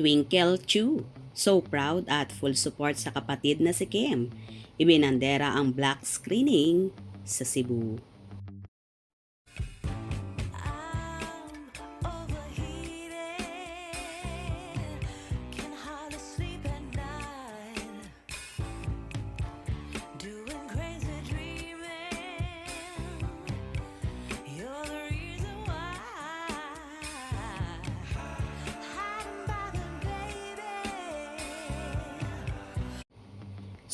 Twinkle Chu. So proud at full support sa kapatid na si Kim. Ibinandera ang black screening sa Cebu.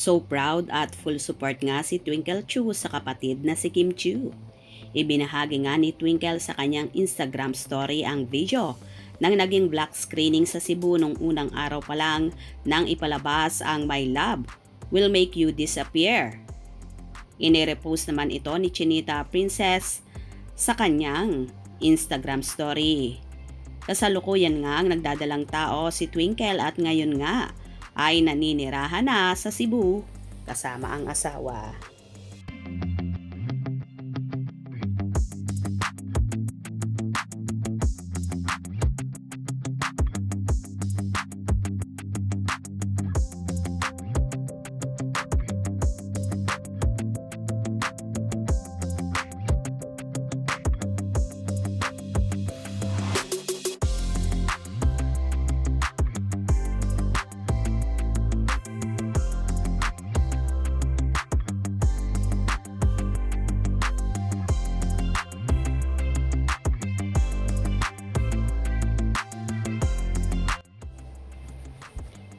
So proud at full support nga si Twinkle Chu sa kapatid na si Kim Chu. Ibinahagi nga ni Twinkle sa kanyang Instagram story ang video ng naging black screening sa Cebu nung unang araw pa lang nang ipalabas ang My Love Will Make You Disappear. Inirepost naman ito ni Chinita Princess sa kanyang Instagram story. Kasalukuyan nga ang nagdadalang tao si Twinkle at ngayon nga ay naninirahan na sa Cebu kasama ang asawa.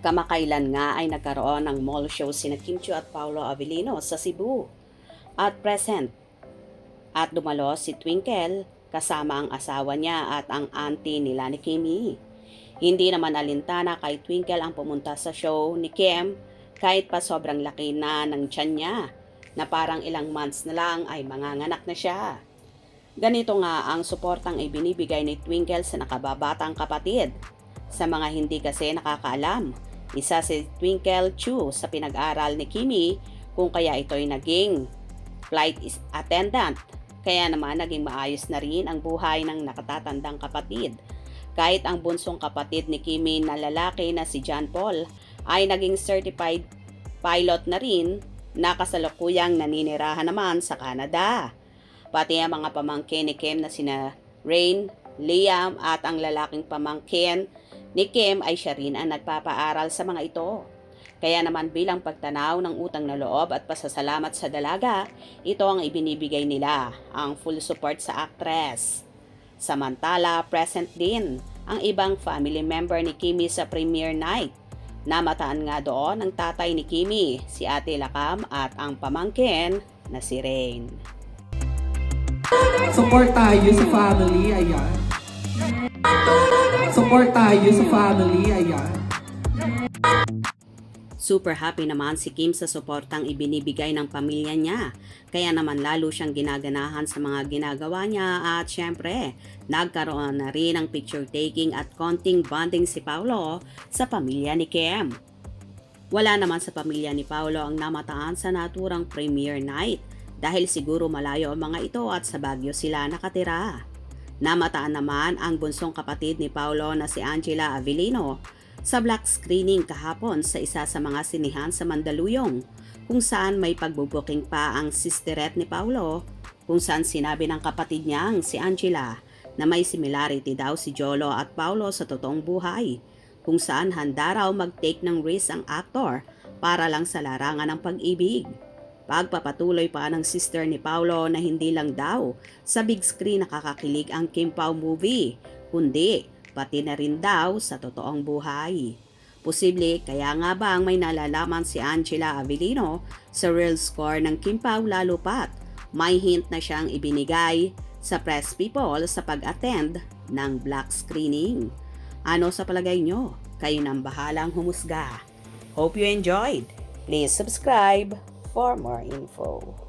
Kamakailan nga ay nagkaroon ng mall show sina Kim Chu at Paolo Avellino sa Cebu. At present at dumalo si Twinkle kasama ang asawa niya at ang auntie nila ni Kimi. Hindi naman alintana kay Twinkle ang pumunta sa show ni Kim kahit pa sobrang laki na ng tiyan niya na parang ilang months na lang ay manganganak na siya. Ganito nga ang suportang ibinibigay ni Twinkle sa nakababatang kapatid. Sa mga hindi kasi nakakaalam, isa si Twinkle Chu sa pinag-aral ni Kimi kung kaya ito'y naging flight attendant. Kaya naman naging maayos na rin ang buhay ng nakatatandang kapatid. Kahit ang bunsong kapatid ni Kimi na lalaki na si John Paul ay naging certified pilot na rin na kasalukuyang naninirahan naman sa Canada. Pati ang mga pamangkin ni Kim na sina Rain, Liam at ang lalaking pamangkin ni Kim ay siya rin ang nagpapaaral sa mga ito. Kaya naman bilang pagtanaw ng utang na loob at pasasalamat sa dalaga, ito ang ibinibigay nila, ang full support sa actress. Samantala, present din ang ibang family member ni Kimi sa premiere night. Namataan nga doon ang tatay ni Kimi, si Ate Lakam at ang pamangkin na si Rain. Support tayo sa family, ayan. Support tayo sa family, ayan. Super happy naman si Kim sa suportang ibinibigay ng pamilya niya. Kaya naman lalo siyang ginaganahan sa mga ginagawa niya at syempre, nagkaroon na rin ng picture taking at konting bonding si Paolo sa pamilya ni Kim. Wala naman sa pamilya ni Paolo ang namataan sa naturang premiere night dahil siguro malayo ang mga ito at sa Baguio sila nakatira. Namataan naman ang bunsong kapatid ni Paolo na si Angela Avellino sa black screening kahapon sa isa sa mga sinihan sa Mandaluyong kung saan may pagbubuking pa ang sisterette ni Paolo kung saan sinabi ng kapatid niyang si Angela na may similarity daw si Jolo at Paolo sa totoong buhay kung saan handa raw mag-take ng risk ang aktor para lang sa larangan ng pag-ibig. Pagpapatuloy pa ng sister ni Paolo na hindi lang daw sa big screen nakakakilig ang Kim Pao movie, kundi pati na rin daw sa totoong buhay. Posible kaya nga bang may nalalaman si Angela Avellino sa real score ng Kim Pao lalo pat may hint na siyang ibinigay sa press people sa pag-attend ng black screening. Ano sa palagay nyo? Kayo nang bahalang humusga. Hope you enjoyed. Please subscribe for more info.